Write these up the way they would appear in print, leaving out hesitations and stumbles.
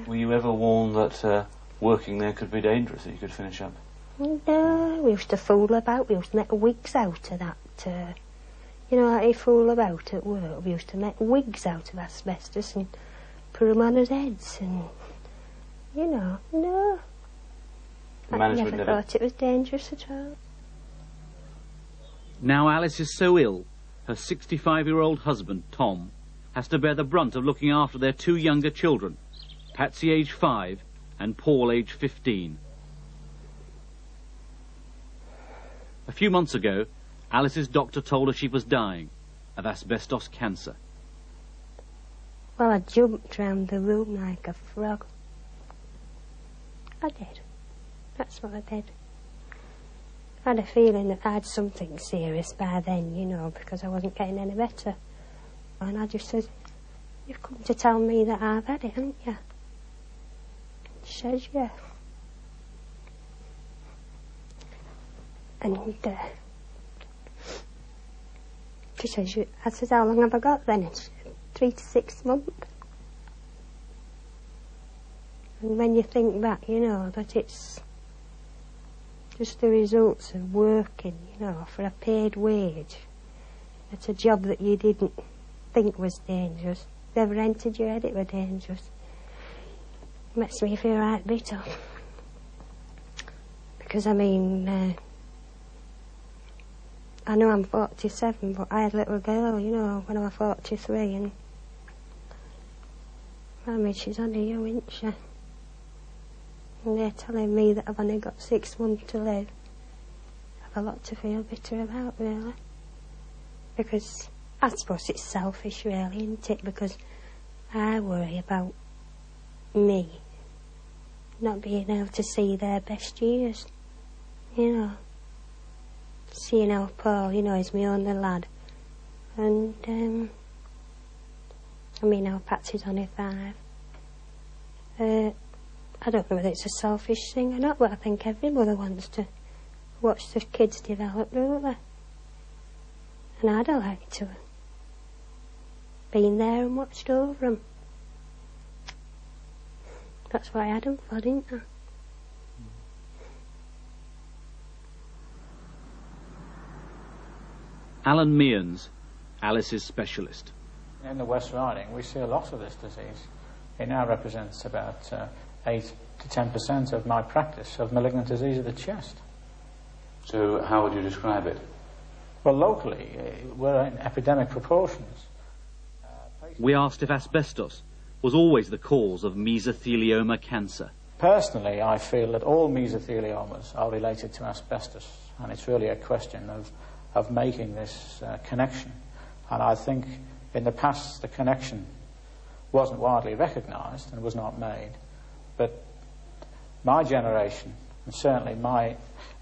Were you ever warned that working there could be dangerous, that you could finish up? No, we used to fool about. We used to make wigs out of that. You know how you fool about at work? We used to make wigs out of asbestos and put them on his heads and, you know, no. I never thought it was dangerous at all. Now Alice is so ill, her 65-year-old husband, Tom, has to bear the brunt of looking after their two younger children, Patsy, age 5, and Paul, age 15. A few months ago, Alice's doctor told her she was dying of asbestos cancer. Well, I jumped round the room like a frog. I did. That's what I did. I had a feeling that I had something serious by then, you know, because I wasn't getting any better. And I just said, "You've come to tell me that I've had it, haven't you?" She says, "Yeah." And she says, I said, "How long have I got then?" It's 3 to 6 months. And when you think back, you know, that it's just the results of working, you know, for a paid wage. It's a job that you didn't think was dangerous. Never entered your head it was dangerous. Makes me feel right bitter. Because, I mean, I know I'm 47, but I had a little girl, you know, when I was 43, and I mean, she's only young, isn't she? And they're telling me that I've only got 6 months to live. I've a lot to feel bitter about, really. Because I suppose it's selfish, really, isn't it? Because I worry about me not being able to see their best years, you know. Seeing how Paul, you know, is my only lad. And, I mean, how Patsy's only 5. I don't know whether it's a selfish thing or not, but I think every mother wants to watch their kids develop, don't they? And I'd have liked to have been there and watched over them. That's why I had them for, didn't I? Alan Mearns, Alice's specialist. In the West Riding, we see a lot of this disease. It now represents about 8 to 10% of my practice of malignant disease of the chest. So how would you describe it? Well, locally, we're in epidemic proportions. We asked if asbestos was always the cause of mesothelioma cancer. Personally, I feel that all mesotheliomas are related to asbestos, and it's really a question of making this connection. And I think in the past the connection wasn't widely recognised and was not made. But my generation, and certainly my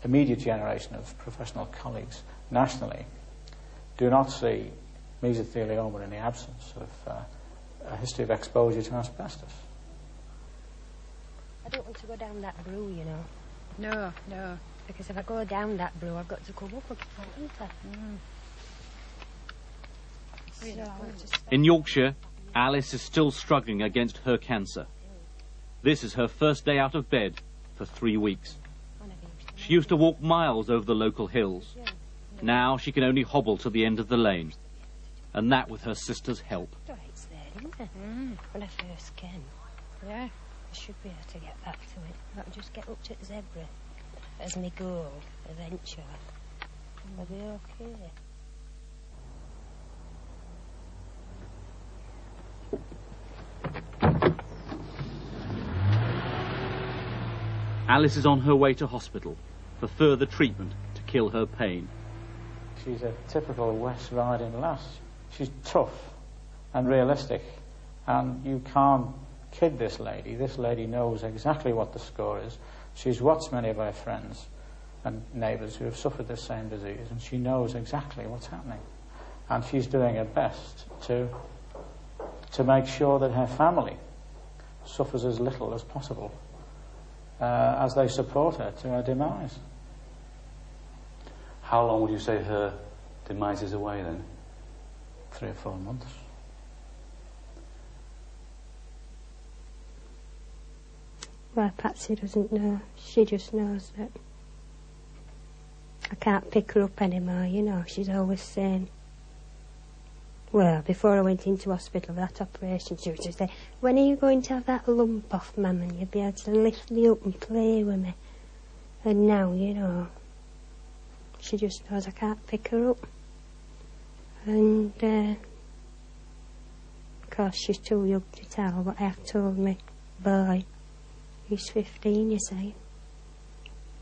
immediate generation of professional colleagues nationally, do not see mesothelioma in the absence of a history of exposure to asbestos. I don't want to go down that brew, you know. No, no. Because if I go down that brew, I've got to come up again, haven't I? In Yorkshire, Alice is still struggling against her cancer. This is her first day out of bed for 3 weeks. She used to walk miles over the local hills. Now she can only hobble to the end of the lane. And that with her sister's help. It's there, isn't it? When I first came. Yeah. I should be able to get back to it. I'll just get up to the zebra as my goal, eventually. I'll be okay. Alice is on her way to hospital for further treatment to kill her pain. She's a typical West Riding lass. She's tough and realistic, and you can't kid this lady. This lady knows exactly what the score is. She's watched many of her friends and neighbours who have suffered the same disease, and she knows exactly what's happening. And she's doing her best to make sure that her family suffers as little as possible as they support her to her demise. How long would you say her demise is away then? 3 or 4 months. Well, Patsy doesn't know. She just knows that I can't pick her up anymore, you know. She's always saying, well, before I went into hospital, that operation, she used to say, when are you going to have that lump off, Mum, and you'll be able to lift me up and play with me? And now, you know, she just knows I can't pick her up. And, of course, she's too young to tell, but I have told me boy, he's 15, you see.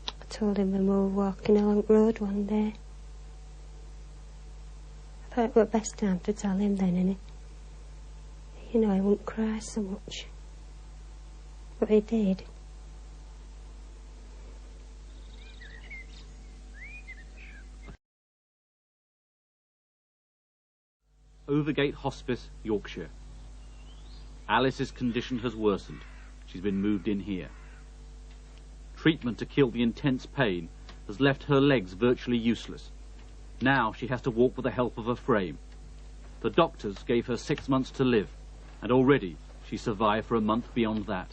I told him when we were walking along the road one day. I thought it was the best time to tell him then, innit? You know, he wouldn't cry so much. But he did. Overgate Hospice, Yorkshire. Alice's condition has worsened. She's been moved in here. Treatment to kill the intense pain has left her legs virtually useless. Now she has to walk with the help of a frame. The doctors gave her 6 months to live, and already she survived for a month beyond that.